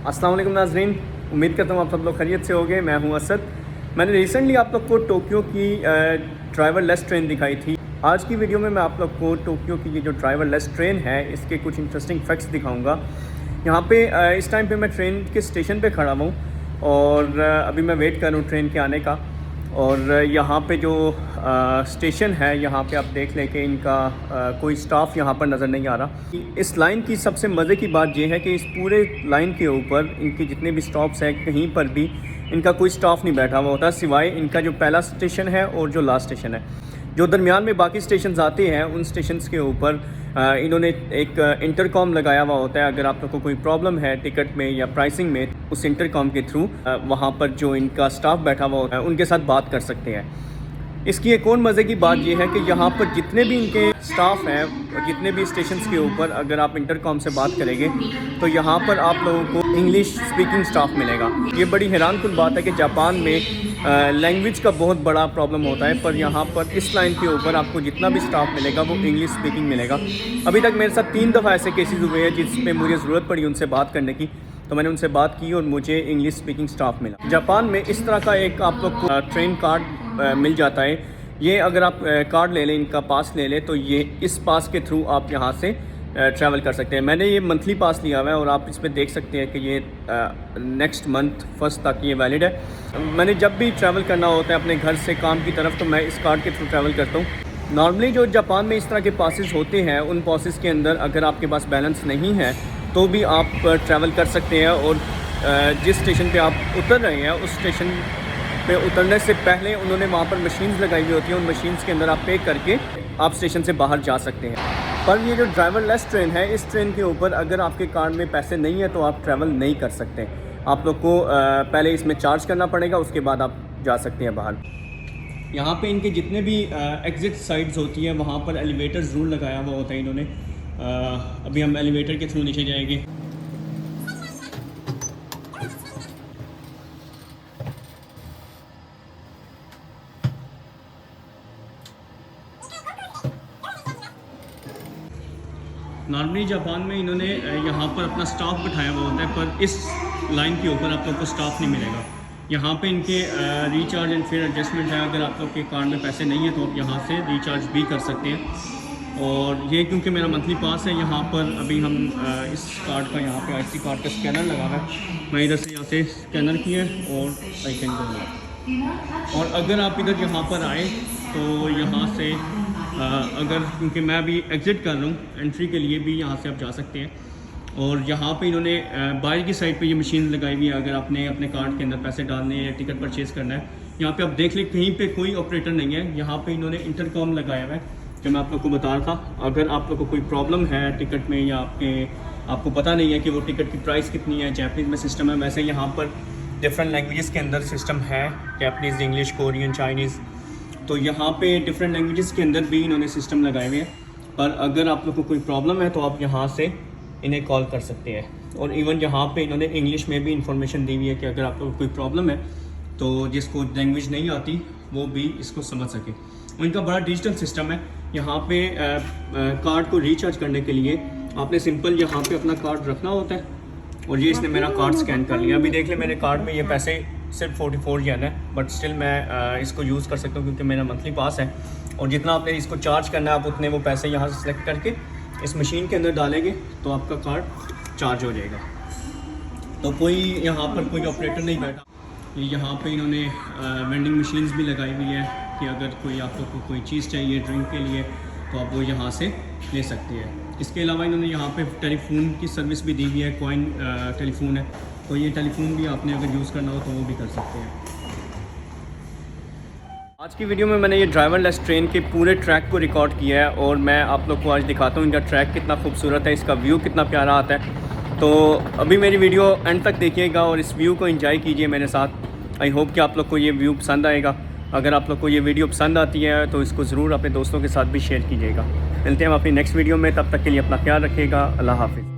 अस्सलाम वालेकुम नाज़रीन, उम्मीद करता हूँ आप सब लोग खैरियत से होंगे। मैं हूँ असद। मैंने रिसेंटली आप लोग को टोक्यो की ड्राइवरलेस ट्रेन दिखाई थी। आज की वीडियो में मैं आप लोग को टोक्यो की ये जो ड्राइवरलेस ट्रेन है इसके कुछ इंटरेस्टिंग फैक्ट्स दिखाऊंगा। यहाँ पे इस टाइम पे मैं ट्रेन के स्टेशन पे खड़ा हूँ और अभी मैं वेट कर रहा हूँ ट्रेन के आने का। और यहाँ पे जो स्टेशन है यहाँ पे आप देख लें कि इनका कोई स्टाफ यहाँ पर नज़र नहीं आ रहा। इस लाइन की सबसे मज़े की बात यह है कि इस पूरे लाइन के ऊपर इनके जितने भी स्टॉप्स हैं कहीं पर भी इनका कोई स्टाफ नहीं बैठा हुआ होता, सिवाय इनका जो पहला स्टेशन है और जो लास्ट स्टेशन है। जो दरमियान में बाकी स्टेशंस आते हैं उन स्टेशंस के ऊपर इन्होंने एक इंटरकॉम लगाया हुआ होता है। अगर आप लोग को कोई प्रॉब्लम है टिकट में या प्राइसिंग में, उस इंटरकॉम के थ्रू वहाँ पर जो इनका स्टाफ बैठा हुआ होता है उनके साथ बात कर सकते हैं। इसकी एक और मज़े की बात यह है कि यहाँ पर जितने भी इनके स्टाफ हैं, जितने भी स्टेशंस के ऊपर अगर आप इंटरकॉम से बात करेंगे तो यहाँ पर आप लोगों को इंग्लिश स्पीकिंग स्टाफ मिलेगा। ये बड़ी हैरानकुन बात है कि जापान में लैंग्वेज का बहुत बड़ा प्रॉब्लम होता है, पर यहाँ पर इस लाइन के ऊपर आपको जितना भी स्टाफ मिलेगा वो इंग्लिश स्पीकिंग मिलेगा। अभी तक मेरे साथ 3 दफ़ा ऐसे केसेस हुए हैं जिसमें मुझे ज़रूरत पड़ी उनसे बात करने की, तो मैंने उनसे बात की और मुझे इंग्लिश स्पीकिंग स्टाफ मिला। जापान में इस तरह का एक आप लोग को ट्रेन कार्ड मिल जाता है। ये अगर आप कार्ड ले लें, इनका पास ले लें, तो ये इस पास के थ्रू आप यहाँ से ट्रैवल कर सकते हैं। मैंने ये मंथली पास लिया हुआ है और आप इसमें देख सकते हैं कि ये नेक्स्ट मंथ फर्स्ट तक ये वैलिड है। मैंने जब भी ट्रैवल करना होता है अपने घर से काम की तरफ तो मैं इस कार्ड के थ्रू ट्रैवल करता हूँ। नॉर्मली जो जापान में इस तरह के पासेस होते हैं उन पासेस के अंदर अगर आपके पास बैलेंस नहीं है तो भी आप ट्रैवल कर सकते हैं। और जिस स्टेशन पे आप उतर रहे हैं उस स्टेशन पे उतरने से पहले उन्होंने वहाँ पर मशीन्स लगाई हुई होती हैं। उन मशीन्स के अंदर आप पे करके आप स्टेशन से बाहर जा सकते हैं। पर ये जो ड्राइवरलेस ट्रेन है, इस ट्रेन के ऊपर अगर आपके कार्ड में पैसे नहीं है तो आप ट्रैवल नहीं कर सकते। आप लोग को पहले इसमें चार्ज करना पड़ेगा, उसके बाद आप जा सकते हैं बाहर। यहाँ पे इनके जितने भी एग्ज़िट साइड्स होती हैं वहाँ पर एलिवेटर ज़रूर लगाया हुआ होता है इन्होंने। अभी हम एलिवेटर के थ्रू नीचे जाएंगे। नॉर्मली जापान में इन्होंने यहाँ पर अपना स्टाफ बिठाया हुआ होता है, पर इस लाइन के ऊपर आप लोग को स्टाफ नहीं मिलेगा। यहाँ पे इनके रिचार्ज एंड फेयर एडजस्टमेंट है। अगर आप लोग के कार्ड में पैसे नहीं है तो आप यहाँ से रिचार्ज भी कर सकते हैं। और ये क्योंकि मेरा मंथली पास है, यहाँ पर अभी हम इस कार्ड का यहाँ पे IC कार्ड का स्कैनर लगा है। मैं इधर से यहाँ से स्कैनर किया और आई कैन गो। और अगर आप इधर यहाँ पर आए तो यहाँ से अगर क्योंकि मैं अभी एग्ज़िट कर रहा हूँ, एंट्री के लिए भी यहाँ से आप जा सकते हैं। और यहाँ पे इन्होंने बाहर की साइड पे ये मशीन लगाई हुई है। अगर आपने अपने कार्ड के अंदर पैसे डालने हैं या टिकट परचेज़ करना है, यहाँ पे आप देख लें कहीं पे कोई ऑपरेटर नहीं है। यहाँ पे इन्होंने इंटरकॉम लगाया हुआ है जो मैं आप लोग को बता रहा था। अगर आप लोग को कोई प्रॉब्लम है टिकट में या आपको पता नहीं है कि वो टिकट की प्राइस कितनी है, जैपनीज़ में सिस्टम है, वैसे यहाँ पर डिफरेंट लैंग्वेजेस के अंदर सिस्टम है, जैपनीज़, इंग्लिश, कोरियन, चाइनीज़। तो यहाँ पे डिफरेंट लैंग्वेजेस के अंदर भी इन्होंने सिस्टम लगाए हुए हैं। पर अगर आप लोग को कोई प्रॉब्लम है तो आप यहाँ से इन्हें कॉल कर सकते हैं। और इवन यहाँ पे इन्होंने इंग्लिश में भी इंफॉर्मेशन दी हुई है कि अगर आप लोग को कोई प्रॉब्लम है तो जिसको लैंग्वेज नहीं आती वो भी इसको समझ सके। इनका बड़ा डिजिटल सिस्टम है। यहाँ पे कार्ड को रिचार्ज करने के लिए आपने सिंपल यहाँ पे अपना कार्ड रखना होता है और ये इसने मेरा कार्ड स्कैन कर लिया। अभी देख लें मेरे कार्ड में ये पैसे सिर्फ 44 येन है, बट स्टिल मैं इसको यूज़ कर सकता हूँ क्योंकि मेरा मंथली पास है। और जितना आपने इसको चार्ज करना है आप उतने वो पैसे यहाँ से सिलेक्ट करके इस मशीन के अंदर डालेंगे तो आपका कार्ड चार्ज हो जाएगा। तो कोई यहाँ पर कोई ऑपरेटर नहीं बैठा। यहाँ पे इन्होंने वेंडिंग मशीन्स भी लगाई हुई है कि अगर कोई आप लोग को कोई चीज़ चाहिए ड्रिंक के लिए तो आप वो यहाँ से ले सकते हैं। इसके अलावा इन्होंने यहाँ पे टेलीफोन की सर्विस भी दी हुई है। कॉइन टेलीफोन है, तो ये टेलीफोन भी आपने अगर यूज़ करना हो तो वो भी कर सकते हैं। आज की वीडियो में मैंने ये ड्राइवरलेस ट्रेन के पूरे ट्रैक को रिकॉर्ड किया है और मैं आप लोग को आज दिखाता हूँ इनका ट्रैक कितना खूबसूरत है, इसका व्यू कितना प्यारा आता है। तो अभी मेरी वीडियो एंड तक देखिएगा और इस व्यू को एंजॉय कीजिए मेरे साथ। आई होप कि आप लोग को ये व्यू पसंद आएगा। अगर आप लोग को ये वीडियो पसंद आती है तो इसको ज़रूर अपने दोस्तों के साथ भी शेयर कीजिएगा। मिलते हैं हम अपनी नेक्स्ट वीडियो में, तब तक के लिए अपना ख्याल रखिएगा। अल्लाह हाफ़िज़।